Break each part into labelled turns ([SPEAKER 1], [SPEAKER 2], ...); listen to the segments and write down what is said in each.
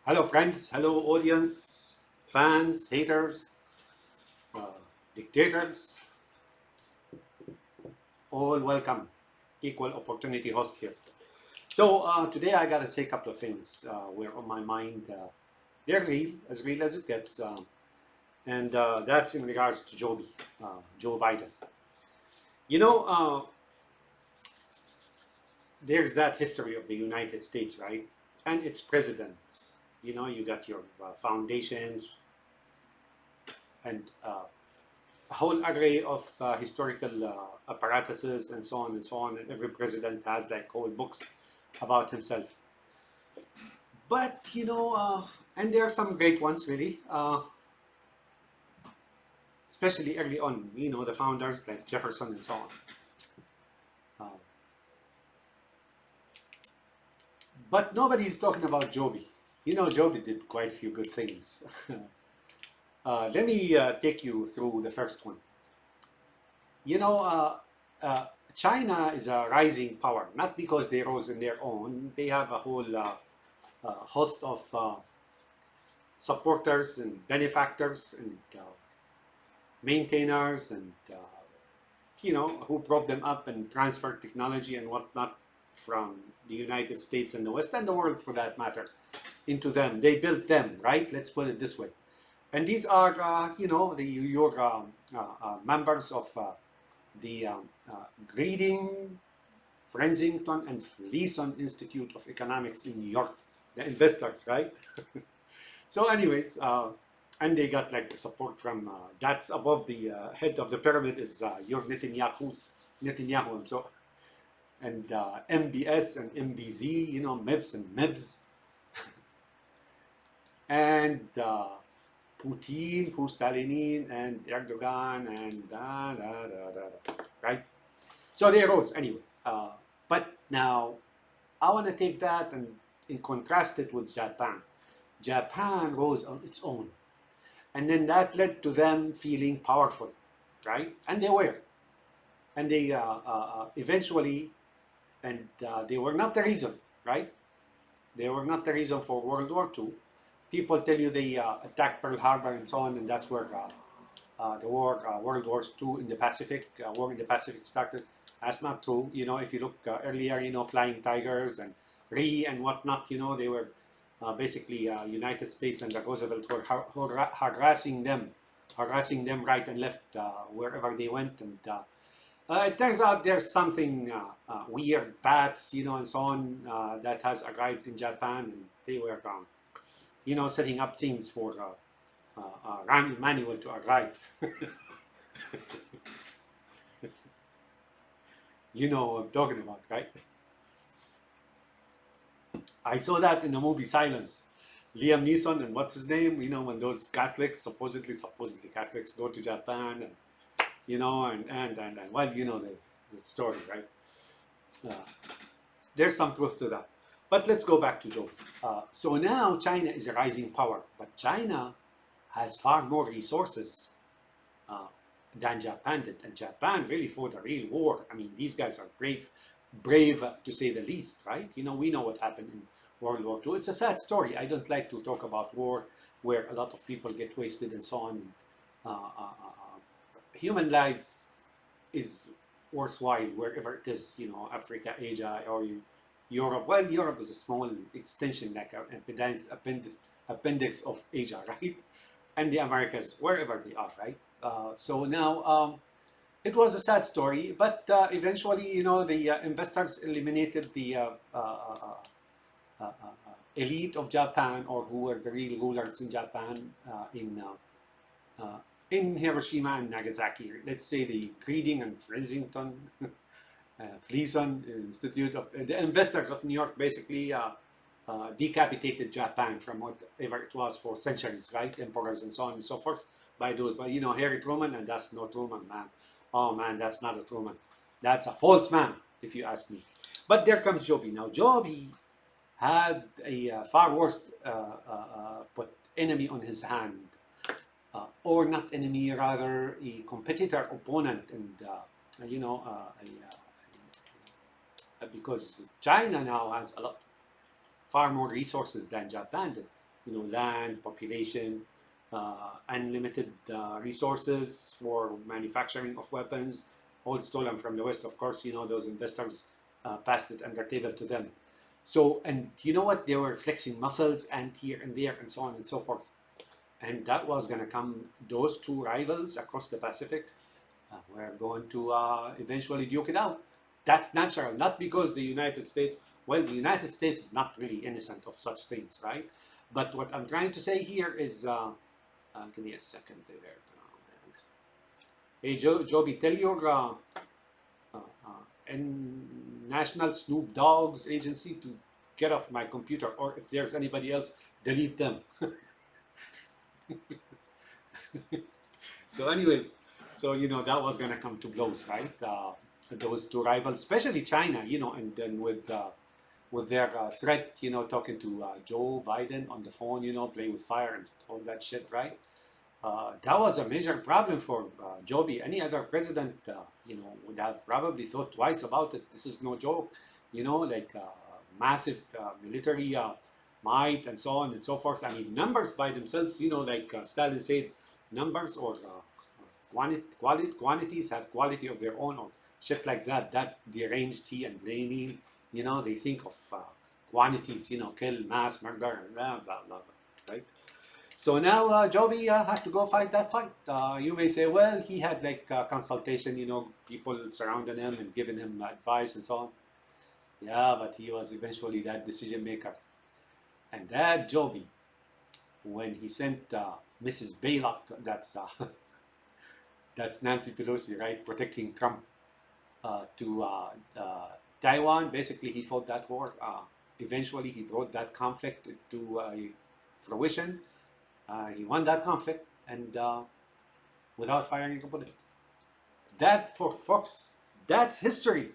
[SPEAKER 1] Hello, friends. Hello, audience, fans, haters, uh, dictators. All welcome. Equal opportunity host here. So today I gotta say a couple of things were on my mind. They're real as it gets, and that's in regards to JoBi, Joe Biden. You know, there's that history of the United States, right? And its presidents. You got your foundations and a whole array of historical apparatuses and so on and so on. And every president has like whole books about himself. But and there are some great ones really, especially early on. The founders like Jefferson and so on. Uh, but nobody's talking about Joby. Joby did quite a few good things. Let me take you through the first one. You know, uh, China is a rising power, not because they rose on their own. They have a whole host of supporters and benefactors and maintainers and who brought them up and transferred technology and whatnot from the United States and the West and the world for that matter into them. They built them, right? Let's put it this way. And these are, your members of the Grading, Frensington, and Fleeson Institute of Economics in New York, the investors, right? So, anyways, and they got like the support from that's above the head of the pyramid is your Netanyahu, so and MBS and MBZ, MIBS and MIBS, and Putin, Stalinin, and Erdogan, and right? So they rose anyway. But now I want to take that and contrast it with Japan. Japan rose on its own. And then that led to them feeling powerful, right? And they were. And they eventually, and they were not the reason, right? They were not the reason for World War II. People tell you they attacked Pearl Harbor and so on, and that's where the war, World War II in the Pacific, war in the Pacific started. That's not true. If you look earlier, Flying Tigers and Ree and whatnot, they were basically United States and the Roosevelt were harassing them right and left wherever they went. And it turns out there's something weird, bats, and so on that has arrived in Japan, and they were, setting up things for Rahm Emanuel to arrive. You know what I'm talking about, right? I saw that in the movie Silence. Liam Neeson and what's his name? When those Catholics, supposedly Catholics, go to Japan, and and well, the story, right? Uh, there's some truth to that. But let's go back to Joe. So now China is a rising power, but China has far more resources uh, than Japan did, and Japan really fought a real war. I mean, these guys are brave to say the least, right? We know what happened in World War II. It's a sad story. I don't like to talk about war where a lot of people get wasted and so on. Human life is worthwhile wherever it is, Africa, Asia, or Europe. Well, Europe is a small extension, like an appendix of Asia, right? And the Americas, wherever they are, right? So now it was a sad story, but eventually, the investors eliminated the elite of Japan, or who were the real rulers in Japan in Hiroshima and Nagasaki. Let's say the Grading and Fleeson Institute of the investors of New York basically decapitated Japan from whatever it was for centuries, right? Emperors and so on and so forth by those. But Harry Truman, and that's no Truman, man. Oh man, that's not a Truman. That's a false man, if you ask me. But there comes Joby. Now Joby had a far worse put enemy on his hand, or not enemy, rather a competitor, opponent, and because China now has far more resources than Japan did. land, population, unlimited resources for manufacturing of weapons, all stolen from the West. Of course, those investors passed it under table to them. So, and you know what? They were flexing muscles and here and there and so on and so forth. And that was going to come, those two rivals across the Pacific were going to eventually duke it out. That's natural, not because the United States, well, the United States is not really innocent of such things, right? But what I'm trying to say here is, give me a second there. Hey, JoBi, tell your National Snoop Dogs agency to get off my computer, or if there's anybody else, delete them. So anyways, so that was gonna come to blows, right? Those two rivals, especially China, and then with their threat, talking to Joe Biden on the phone, playing with fire and all that shit, right? That was a major problem for JoBi. Any other president, would have probably thought twice about it. This is no joke, like massive military might and so on and so forth. I mean, numbers by themselves, like Stalin said, numbers or quantities have quality of their own or shit like that. That deranged T and Lenin, they think of quantities, kill, mass, murder, blah, blah, blah, right? So now JoBi had to go fight that fight. You may say, well, he had like consultation, people surrounding him and giving him advice and so on. Yeah, but he was eventually that decision maker. And that JoBi, when he sent Mrs. Baylock, that's Nancy Pelosi, right, protecting Trump to Taiwan. Basically, he fought that war. Eventually, he brought that conflict to fruition. He won that conflict, and without firing a bullet. That, for folks, that's history.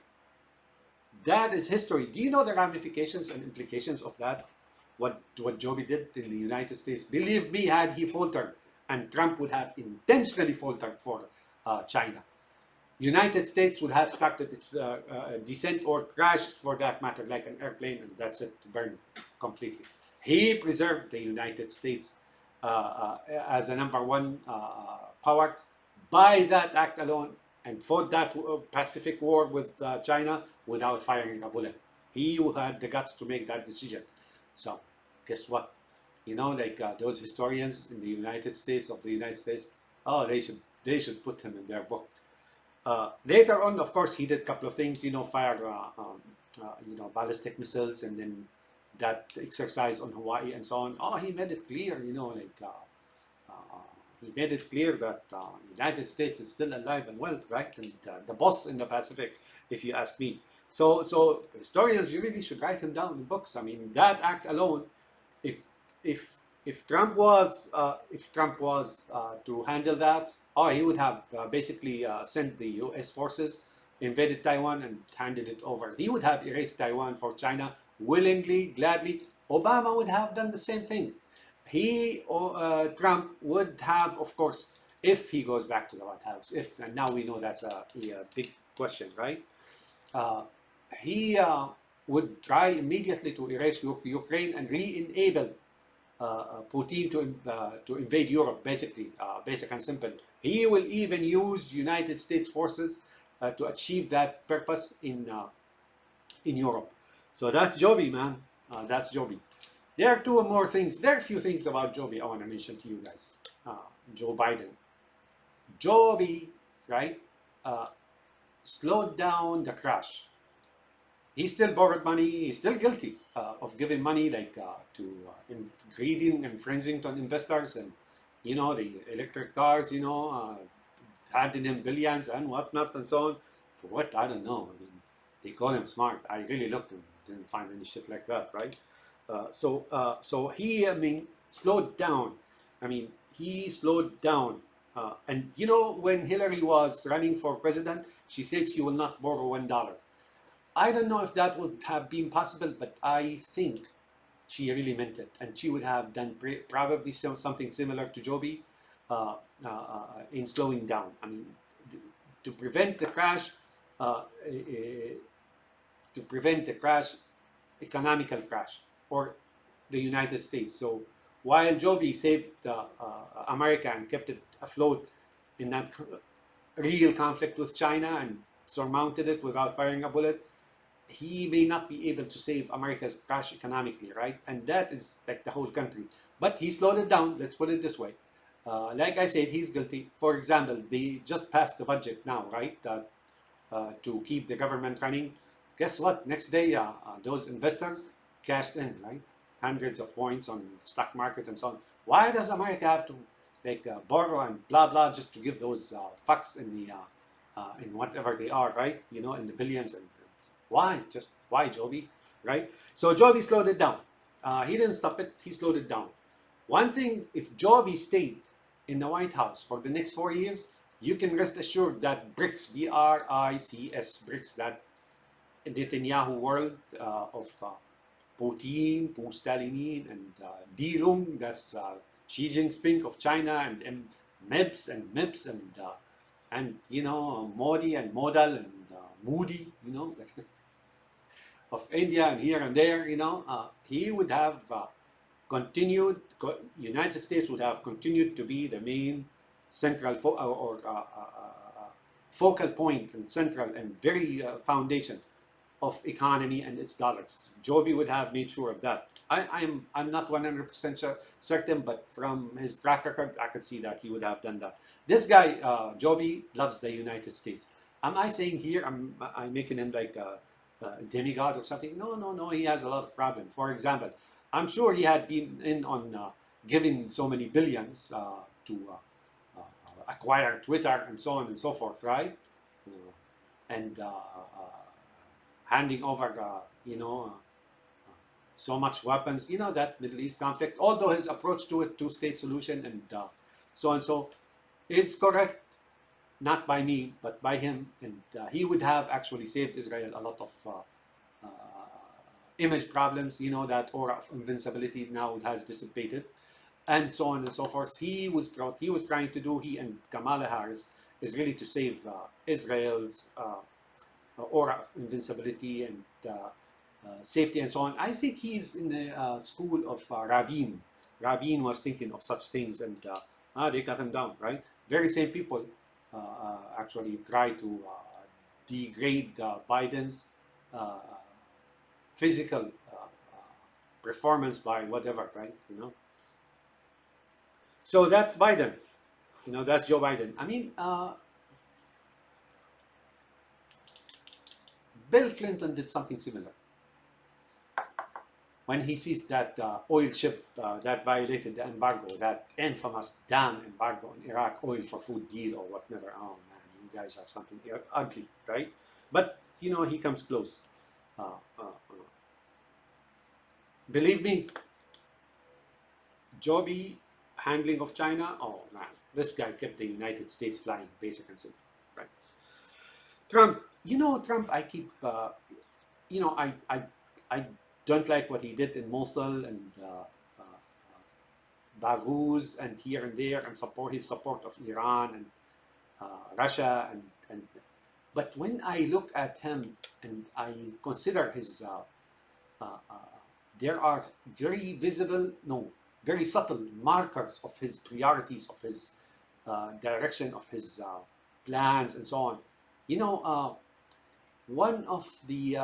[SPEAKER 1] That is history. Do you know the ramifications and implications of that? What JoBi did in the United States? Believe me, had he faltered, and Trump would have intentionally faltered for China, United States would have started its descent or crashed, for that matter, like an airplane, and that's it, burned completely. He preserved the United States as a number one power by that act alone, and fought that Pacific War with China without firing a bullet. He who had the guts to make that decision. So, guess what? Like those historians in the United States of the United States, oh, they should put him in their book. Later on, of course, he did a couple of things. Fired ballistic missiles, and then that exercise on Hawaii and so on. Oh, he made it clear, he made it clear that United States is still alive and well, right? And the boss in the Pacific, if you ask me. So historians, you really should write him down in books. I mean, that act alone, if Trump was to handle that, he would have basically sent the U.S. forces, invaded Taiwan, and handed it over. He would have erased Taiwan for China willingly, gladly. Obama would have done the same thing. Trump would have, of course, if he goes back to the White House, and now we know that's a big question, right? He would try immediately to erase Ukraine and re-enable Putin to invade Europe, basically, basic and simple. He will even use United States forces to achieve that purpose in Europe. So that's JoBi, man. That's JoBi. There are two more things. There are a few things about JoBi I want to mention to you guys. Joe Biden. JoBi, right, slowed down the crash. He still borrowed money. He's still guilty of giving money to infringing on investors, and the electric cars, handing him billions and whatnot and so on. For what? I don't know. I mean, they call him smart. I really looked and didn't find any shit like that, right? So he, slowed down. He slowed down. And when Hillary was running for president, she said she will not borrow $1. I don't know if that would have been possible, but I think she really meant it, and she would have done probably something similar to JoBi in slowing down. To prevent the crash, economical crash, or the United States. So while JoBi saved America and kept it afloat in that real conflict with China and surmounted it without firing a bullet, he may not be able to save America's crash economically, right? And that is like the whole country. But he slowed it down, let's put it this way. Like I said, he's guilty. For example, they just passed the budget now, right? To keep the government running. Guess what? Next day, those investors cashed in, right? Hundreds of points on stock market and so on. Why does America have to like borrow and blah blah just to give those fucks in whatever they are, right? You know, in the billions. And why? Just why, JoBi, right? So JoBi slowed it down. He didn't stop it. He slowed it down. One thing, if JoBi stayed in the White House for the next 4 years, you can rest assured that BRICS, BRICS, BRICS, that Netanyahu world of Putin, Stalinin, and Dilung, that's Xi Jinping of China, and MEPS and MIPS, and you know, Modi and Modal and Moody, you know, of India and here and there, you know, he would have continued, United States would have continued to be the main central focal point and central and very foundation of economy and its dollars. JoBi would have made sure of that. I'm not 100% certain, but from his track record, I could see that he would have done that. This guy, JoBi, loves the United States. Am I saying here I'm making him like a demigod or something? No, no, no. He has a lot of problems. For example, I'm sure he had been in on giving so many billions to acquire Twitter and so on and so forth, right? And handing over, so much weapons. You know, that Middle East conflict. Although his approach to it, two-state solution, and so and so, is correct. Not by me, but by him, and he would have actually saved Israel a lot of image problems. You know, that aura of invincibility now has dissipated, and so on and so forth. He was trying to do, he and Kamala Harris, is really to save Israel's aura of invincibility and safety and so on. I think he's in the school of Rabin. Rabin was thinking of such things, and they cut him down, right? Very same people actually try to degrade Biden's physical performance by whatever, right? You know. So that's Biden. You know, that's Joe Biden. I mean, Bill Clinton did something similar when he seized that oil ship that violated the embargo, that infamous damn embargo in Iraq, oil for food deal or whatever. Oh man, you guys have something ugly, right? But you know, he comes close. Believe me, JoBi handling of China, oh man, this guy kept the United States flying, basic and simple, right? Trump, I keep, I don't like what he did in Mosul and Baghuz and here and there, and his support of Iran and Russia, but when I look at him and I consider his, there are very visible, no, very subtle markers of his priorities, of his direction, of his plans, and so on. You know, one of the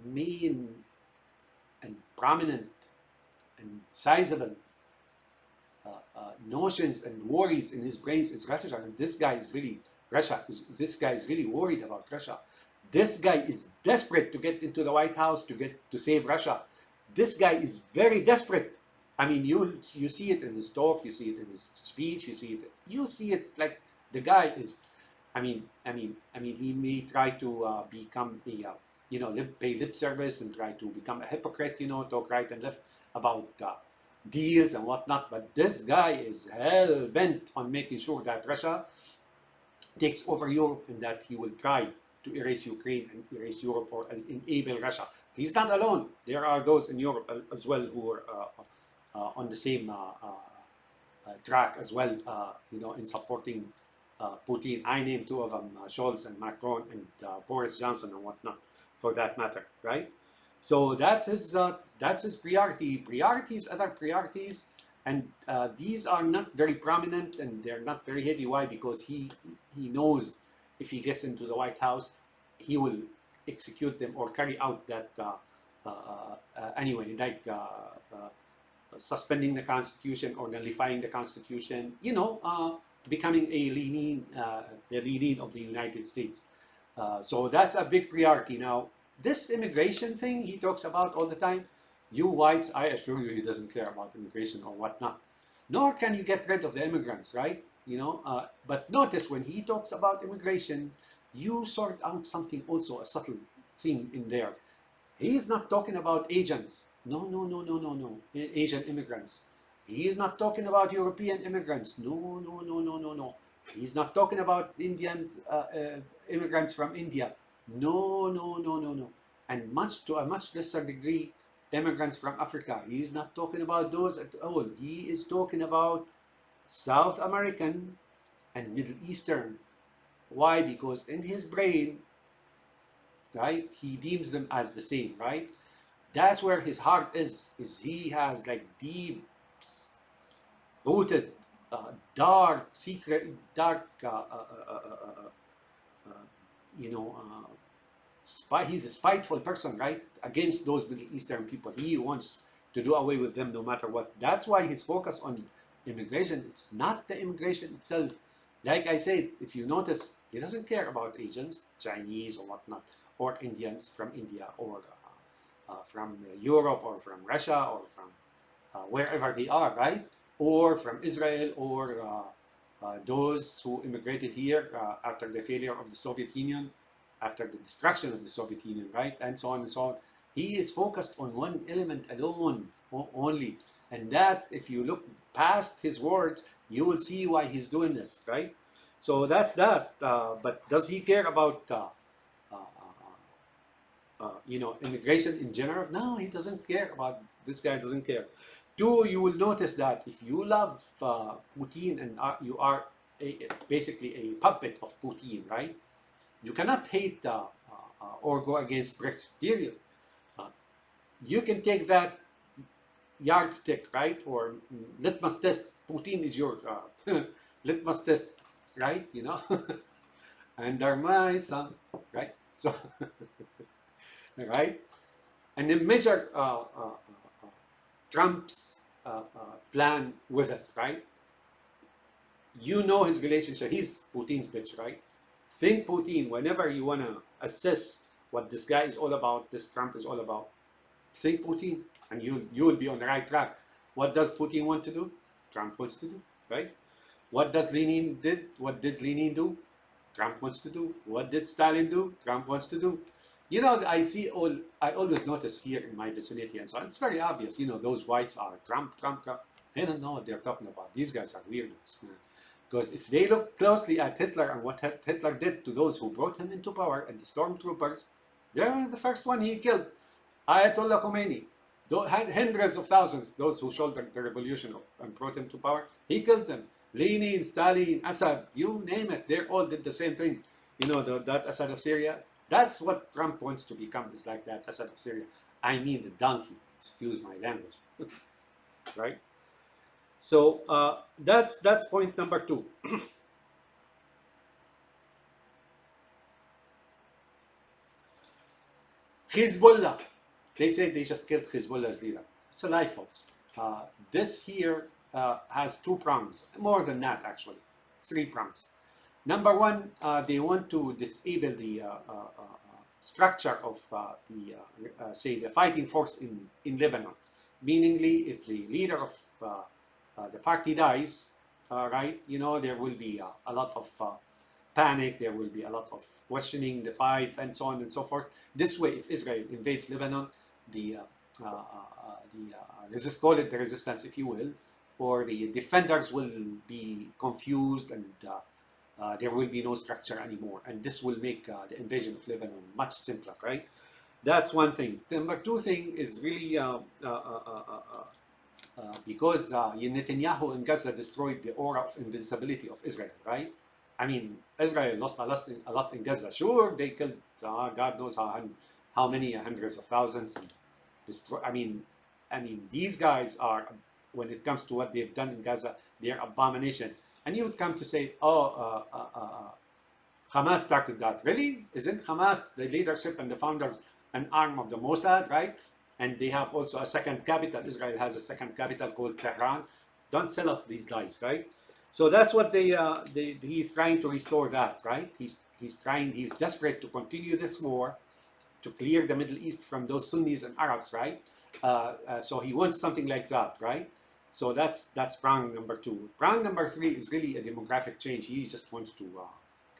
[SPEAKER 1] main and prominent and sizable notions and worries in his brains is Russia. And this guy is really worried about Russia. This guy is desperate to get into the White House to save Russia. This guy is very desperate. I mean, you see it in his talk, you see it in his speech, you see it like the guy is. I mean, he may try to become a, pay lip service and try to become a hypocrite, talk right and left about deals and whatnot. But this guy is hell bent on making sure that Russia takes over Europe and that he will try to erase Ukraine and erase Europe or enable Russia. He's not alone. There are those in Europe as well who are on the same track as well, in supporting Putin. I name two of them, Scholz and Macron and Boris Johnson and whatnot, for that matter, right? So that's his priority. Priorities, other priorities, and these are not very prominent and they're not very heavy. Why? Because he knows if he gets into the White House, he will execute them or carry out that anyway, like suspending the Constitution or nullifying the Constitution. Becoming the leaning of the United States. So that's a big priority. Now, this immigration thing he talks about all the time, you whites, I assure you, he doesn't care about immigration or whatnot. Nor can you get rid of the immigrants, right? But notice when he talks about immigration, you sort out something also, a subtle thing in there. He's not talking about agents. No, no, no, no, no, no. Asian immigrants. He is not talking about European immigrants. No, no, no, no, no, no. He's not talking about Indian immigrants from India. No, no, no, no, no. And to a much lesser degree, immigrants from Africa. He's not talking about those at all. He is talking about South American and Middle Eastern. Why? Because in his brain, right, he deems them as the same, right? That's where his heart is he has like deep rooted dark secret dark you know he's a spiteful person, right, against those Middle Eastern people. He wants to do away with them no matter what. That's why his focus on immigration, it's not the immigration itself. Like I said, if you notice, he doesn't care about Asians, Chinese or whatnot, or Indians from India, or from Europe, or from Russia, or from wherever they are, right? Or from Israel, or those who immigrated here after the failure of the Soviet Union, after the destruction of the Soviet Union, right? And so on and so on. He is focused on one element alone, only. And that, if you look past his words, you will see why he's doing this, right? So that's that. But does he care about immigration in general? No, he doesn't care about. This guy doesn't care. Two, you will notice that if you love Putin and you are basically a puppet of Putin, right? You cannot hate or go against Brexit, period. Uh, you can take that yardstick, right? Or litmus test. Putin is your litmus test, right? Under my sun, right? So, right? And then measure Trump's plan with it, right? You know his relationship. He's Putin's bitch, right? Think Putin, whenever you want to assess what this guy is all about, this Trump is all about, think Putin, and you will be on the right track. What does Putin want to do? Trump wants to do, right? What does Lenin did? What did Lenin do? Trump wants to do. What did Stalin do? Trump wants to do. I always notice here in my vicinity and so on, it's very obvious, those whites are Trump, Trump, Trump. They don't know what they're talking about. These guys are weirdos. Because if they look closely at Hitler and what Hitler did to those who brought him into power and the stormtroopers, they're the first one he killed. Ayatollah Khomeini, hundreds of thousands, those who shouldered the revolution and brought him to power, he killed them. Lenin, Stalin, Assad, you name it, they all did the same thing. That Assad of Syria, that's what Trump wants to become, is like that Assad of Syria. I mean the donkey, excuse my language, right? So that's point number two. Hezbollah, they say they just killed Hezbollah's leader. It's a lie, folks. This here has two prongs, more than that actually, three prongs. Number one, they want to disable the structure of the fighting force in Lebanon. Meaningly, if the leader of the party dies, right, there will be a lot of panic, there will be a lot of questioning the fight, and so on and so forth. This way, if Israel invades Lebanon, call it the resistance, if you will, or the defenders will be confused, and there will be no structure anymore. And this will make the invasion of Lebanon much simpler, right? That's one thing. The number two thing is really because Netanyahu in Gaza destroyed the aura of invincibility of Israel, right? I mean, Israel lost a lot in Gaza. Sure, they killed God knows how how many hundreds of thousands, and destroy. I mean, these guys are, when it comes to what they've done in Gaza, they're abomination. And you would come to say, oh, Hamas started that. Really? Isn't Hamas, the leadership and the founders, an arm of the Mossad, right? And they have also a second capital. Israel has a second capital called Tehran. Don't sell us these lies, right? So that's what he's trying to restore that, right? He's desperate to continue this war, to clear the Middle East from those Sunnis and Arabs, right? So he wants something like that, right? So that's prong number two. Prong number three is really a demographic change. He just wants to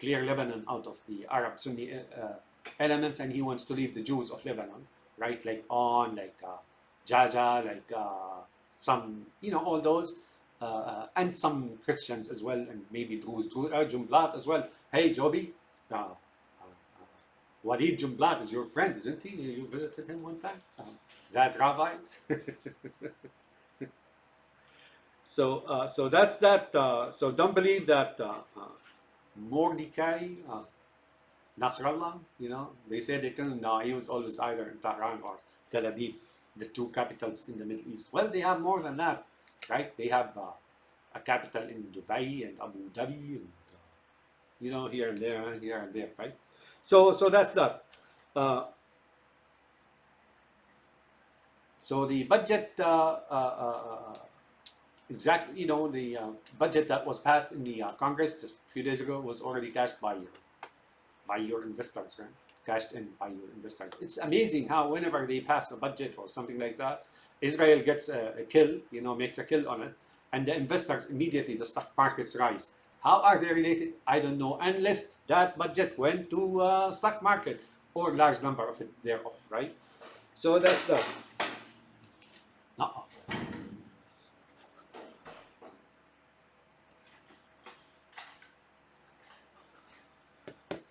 [SPEAKER 1] clear Lebanon out of the Arab Sunni elements, and he wants to leave the Jews of Lebanon, right? Like Jaja, some, all those, and some Christians as well, and maybe Druze, Jumblat as well. Hey, JoBi, Walid Jumblat is your friend, isn't he? You visited him one time? That rabbi? So that's that. So don't believe that Mordecai, Nasrallah, they say they couldn't. No, he was always either in Tehran or Tel Aviv, the two capitals in the Middle East. Well, they have more than that, right? They have a capital in Dubai and Abu Dhabi, and here and there, right? So that's that. So the budget, exactly, the budget that was passed in the Congress just a few days ago was already cashed by your investors, right? Cashed in by your investors. It's amazing how whenever they pass a budget or something like that, Israel gets a kill, makes a kill on it, and the investors immediately, the stock markets rise. How are they related? I don't know, unless that budget went to stock market or large number of it thereof, right? So that's that. Uh-oh.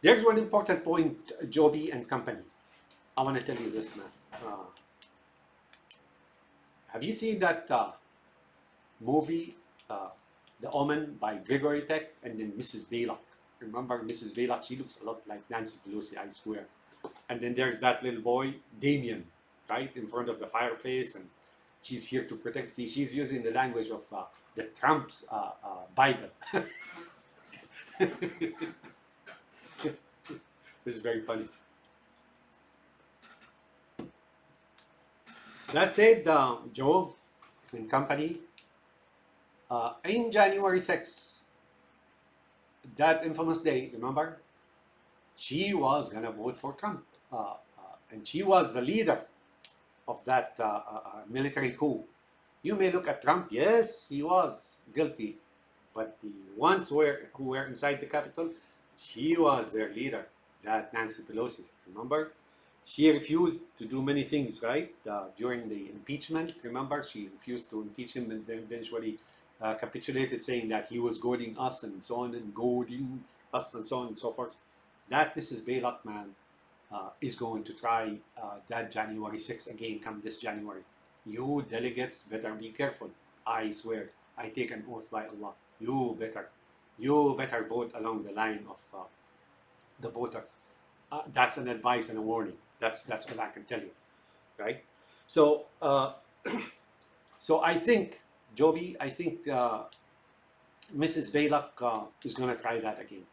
[SPEAKER 1] There's one important point, JoBi and company. I want to tell you this, man. Have you seen that movie, The Omen by Gregory Peck and then Mrs. Baylock? Remember Mrs. Baylock? She looks a lot like Nancy Pelosi, I swear. And then there's that little boy, Damien, right, in front of the fireplace, and she's here to protect thee. She's using the language of the Trump's Bible. This is very funny. That said, Joe and company, in January 6th, that infamous day, remember? She was going to vote for Trump. And she was the leader of that military coup. You may look at Trump, yes, he was guilty. But the ones who were inside the Capitol, she was their leader, that Nancy Pelosi, remember? She refused to do many things, right? During the impeachment, remember? She refused to impeach him and then eventually capitulated, saying that he was goading us and so on, and goading us and so on and so forth. That Mrs. Baylock, man, is going to try that January 6th again, come this January. You delegates better be careful. I swear, I take an oath by Allah. You better vote along the line of the voters. That's an advice and a warning. That's what I can tell you, right? So so I think, JoBi, Mrs. Baylock is going to try that again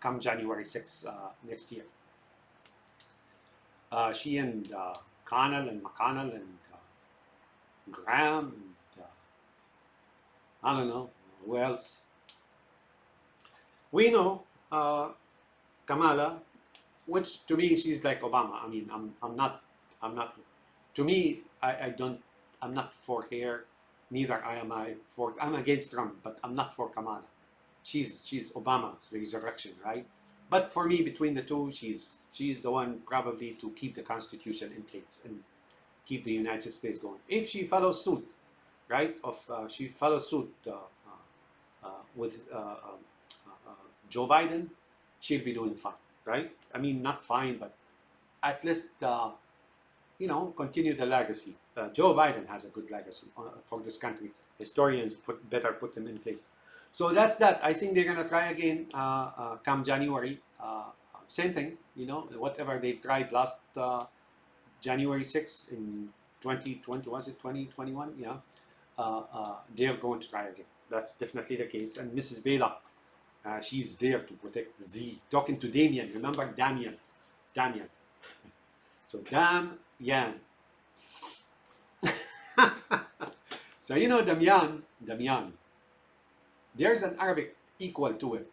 [SPEAKER 1] come January 6th next year. She and Connell and McConnell and Graham and I don't know who else. We know Kamala, which to me she's like Obama. I mean, I'm not. To me, I'm not for her. Neither am I for. I'm against Trump, but I'm not for Kamala. She's Obama's resurrection, right? But for me, between the two, she's the one probably to keep the Constitution in place and keep the United States going. If she follows suit, right? She follows suit with Joe Biden, she'll be doing fine, right? I mean, not fine, but at least continue the legacy. Joe Biden has a good legacy for this country. Historians better put him in place. So that's that. I think they're gonna try again come January same thing, whatever they tried last January 6th in 2020, was it 2021? Yeah, they're going to try again. That's definitely the case. And Mrs. Baylock, she's there to protect Z. Talking to Damien, remember Damien? Damien. So Damien. So Damian. There's an Arabic equal to it.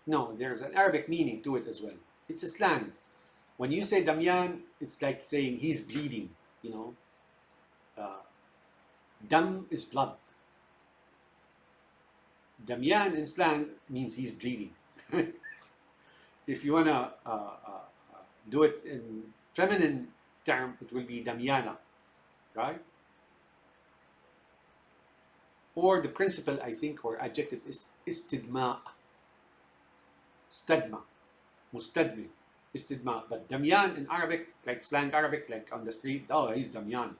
[SPEAKER 1] No, there's an Arabic meaning to it as well. It's a slang. When you say Damian, it's like saying he's bleeding, you know. Dam is blood. Damian in slang means he's bleeding. If you want to do it in feminine term, it will be Damiana, right? Or the principal, I think, or adjective is istidma. Stadma. Mustadmi. Istidma. But Damian in Arabic, like slang Arabic, like on the street, oh, he's Damian.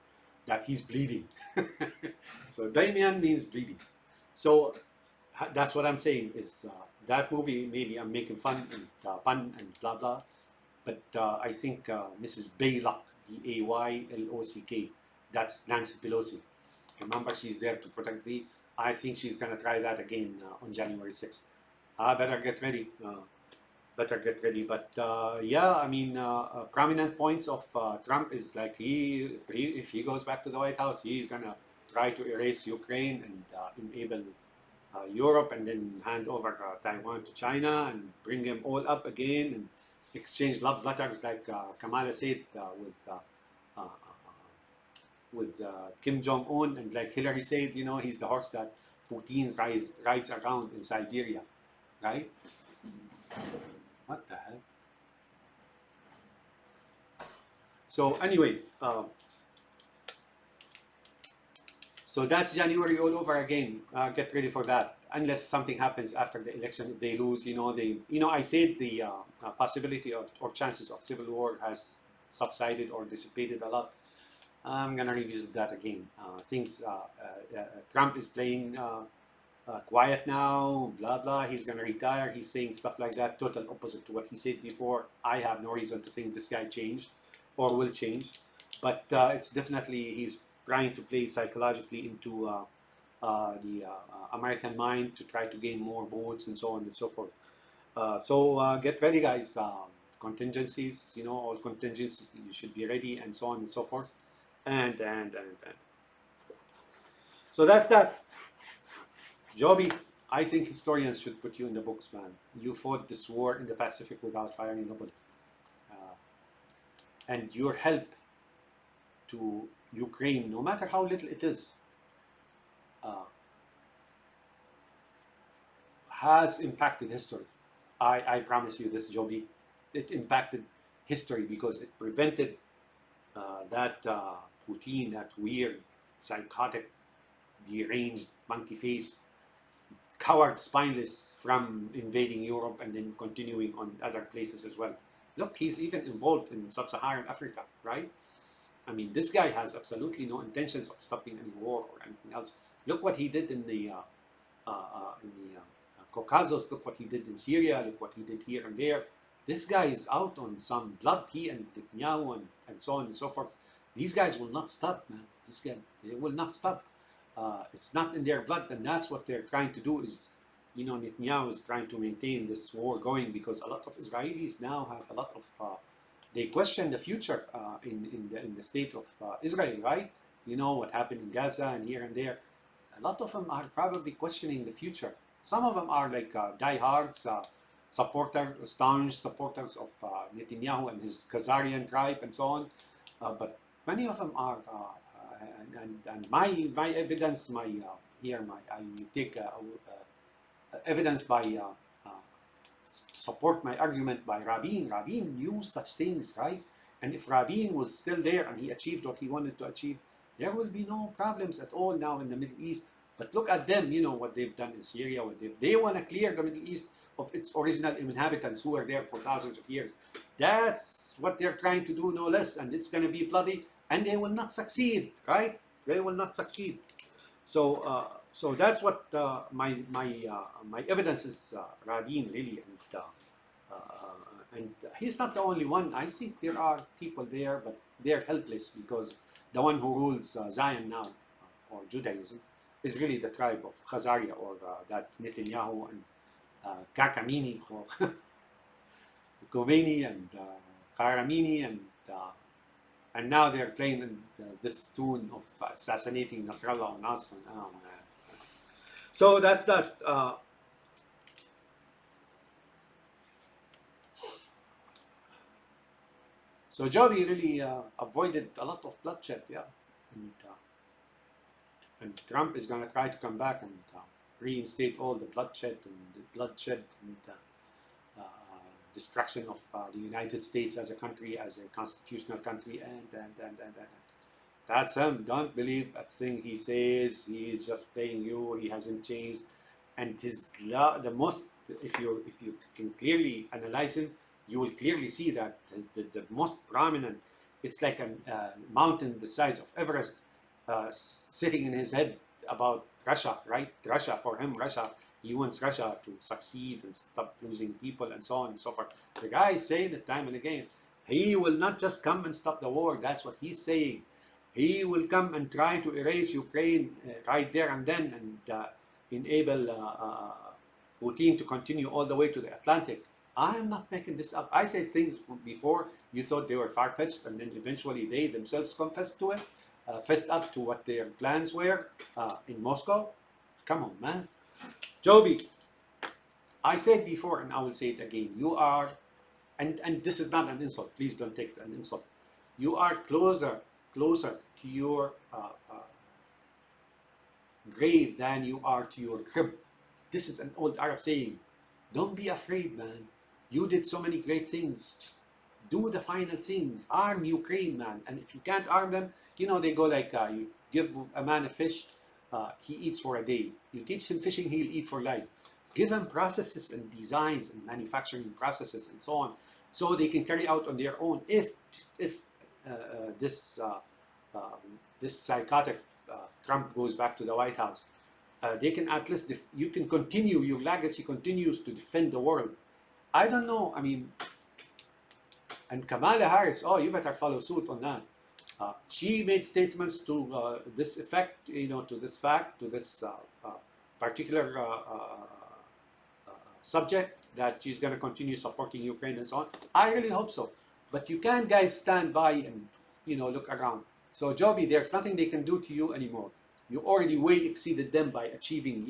[SPEAKER 1] That he's bleeding. So Damian means bleeding. So that's what I'm saying is that movie, maybe I'm making fun and pun and blah blah, but I think Mrs. Baylock, Baylock, that's Nancy Pelosi. Remember, she's there to protect the. I think she's gonna try that again on January 6th. Better get ready. Better get ready. But yeah, I mean, prominent points of Trump is like if he goes back to the White House, he's gonna try to erase Ukraine and enable Europe, and then hand over Taiwan to China and bring them all up again and exchange love letters like Kamala said with Kim Jong-un, and like Hillary said, he's the horse that Putin rides around in Siberia, right? What the hell? So anyways, so that's January all over again. Get ready for that. Unless something happens after the election, if they lose, I said the possibility of or chances of civil war has subsided or dissipated a lot. I'm gonna revisit that again. Trump is playing quiet now, blah blah. He's gonna retire. He's saying stuff like that, total opposite to what he said before. I have no reason to think this guy changed or will change, but it's definitely he's trying to play psychologically into the American mind to try to gain more votes and so on and so forth. So get ready, guys. Contingencies, all contingencies, you should be ready, and so on and so forth. And. So that's that. JoBi, I think historians should put you in the books, man. You fought this war in the Pacific without firing a bullet. And your help to Ukraine, no matter how little it is, has impacted history. I promise you this, JoBi. It impacted history because it prevented that Putin, that weird, psychotic, deranged, monkey face, coward, spineless, from invading Europe and then continuing on other places as well. Look, he's even involved in sub-Saharan Africa, right? I mean, this guy has absolutely no intentions of stopping any war or anything else. Look what he did in the Caucasus. Look what he did in Syria. Look what he did here and there. This guy is out on some blood. He and Netanyahu and so on and so forth. These guys will not stop, man. They will not stop. It's not in their blood, and that's what they're trying to do. Is Netanyahu is trying to maintain this war going because a lot of Israelis now have a lot of. They question the future in the state of Israel, right? What happened in Gaza and here and there. A lot of them are probably questioning the future. Some of them are like diehards, staunch supporters of Netanyahu and his Khazarian tribe and so on. But many of them are, and my evidence, I take evidence by support my argument by Rabin. Rabin knew such things, right? And if Rabin was still there and he achieved what he wanted to achieve, there will be no problems at all now in the Middle East. But look at them, what they've done in Syria. They want to clear the Middle East of its original inhabitants who were there for thousands of years. That's what they're trying to do, no less. And it's going to be bloody, and they will not succeed, right? They will not succeed. So, so that's what my evidence is, Rabin, really, And he's not the only one. I think there are people there, but they're helpless because the one who rules Zion now, or Judaism, is really the tribe of Khazaria, or that Netanyahu and Kakamini, or Khomeini and Kharamini, and now they're playing this tune of assassinating Nasrallah on us. And, oh man. So that's that. So JoBi really avoided a lot of bloodshed, yeah. And Trump is going to try to come back and reinstate all the bloodshed and destruction of the United States as a country, as a constitutional country, and that's him. Don't believe a thing he says. He is just playing you. He hasn't changed, and the most, if you can clearly analyze him, you will clearly see that the most prominent. It's like a mountain the size of Everest sitting in his head about Russia, right? Russia, for him, Russia, he wants Russia to succeed and stop losing people and so on and so forth. The guy is saying it time and again. He will not just come and stop the war. That's what he's saying. He will come and try to erase Ukraine right there and then, and enable Putin to continue all the way to the Atlantic. I am not making this up. I said things before you thought they were far-fetched, and then eventually they themselves confessed to it, fessed up to what their plans were in Moscow. Come on, man. JoBi, I said before, and I will say it again. You are, and this is not an insult. Please don't take it an insult. You are closer to your grave than you are to your crib. This is an old Arab saying. Don't be afraid, man. You did so many great things. Just do the final thing. Arm Ukraine, man. And if you can't arm them, they go like, you give a man a fish, he eats for a day. You teach him fishing, he'll eat for life. Give them processes and designs and manufacturing processes and so on, so they can carry out on their own. If this psychotic Trump goes back to the White House, they can at least, you can continue, your legacy continues to defend the world. I don't know, I mean, and Kamala Harris, oh, you better follow suit on that. She made statements to this effect, to this fact, to this particular subject, that she's going to continue supporting Ukraine and so on. I really hope so. But you can't, guys, stand by and, look around. So, JoBi, there's nothing they can do to you anymore. You already way exceeded them by achieving,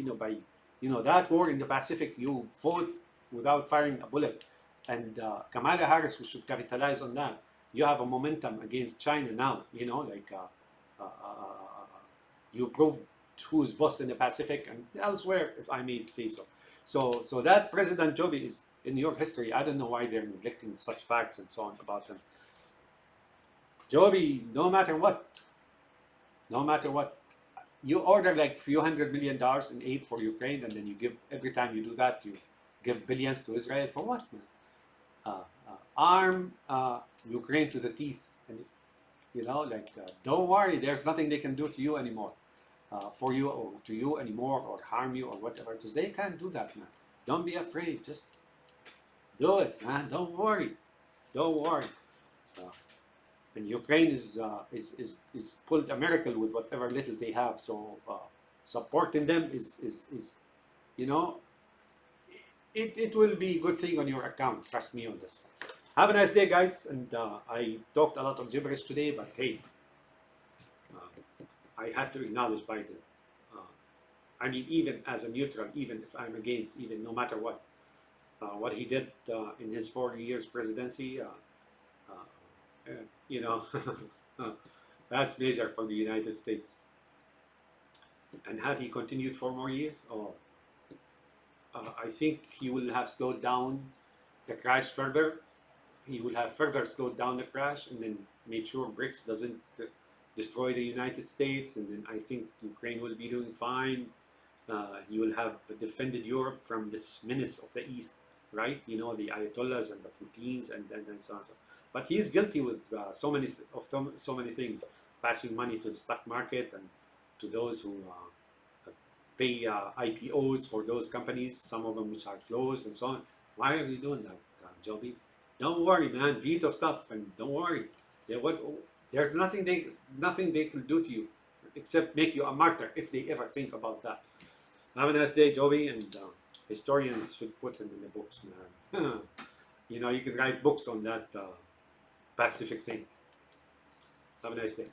[SPEAKER 1] that war in the Pacific. You fought without firing a bullet. And Kamala Harris, we should capitalize on that. You have a momentum against China now, you proved who's boss in the Pacific and elsewhere, if I may say so. So that President JoBi is in your history. I don't know why they're neglecting such facts and so on about him. JoBi, no matter what, you order like few $100 million in aid for Ukraine, and then you give, every time you do that, you give billions to Israel for what, man? Arm Ukraine to the teeth, and don't worry, there's nothing they can do to you anymore, for you or to you anymore, or harm you or whatever it is. They can't do that, man. Don't be afraid. Just do it, man. Don't worry. And Ukraine is pulled a miracle with whatever little they have. So supporting them is it will be a good thing on your account. Trust me on this. Have a nice day, guys. And I talked a lot of gibberish today, but hey, I had to acknowledge Biden. I mean, even as a neutral, even if I'm against, even no matter what he did in his 4 years presidency, that's major for the United States. And had he continued 4 more years, I think he will have slowed down the crash further. He will have further slowed down the crash, and then made sure BRICS doesn't destroy the United States. And then I think Ukraine will be doing fine. He will have defended Europe from this menace of the East, right? The Ayatollahs and the Putins and so on. But he is guilty with so many things, passing money to the stock market and to those who pay IPOs for those companies, some of them which are closed and so on. Why are you doing that, JoBi? Don't worry, man. Veto stuff, and don't worry. There's nothing they can do to you except make you a martyr if they ever think about that. Have a nice day, Joby, and historians should put him in the books, man. You can write books on that Pacific thing. Have a nice day.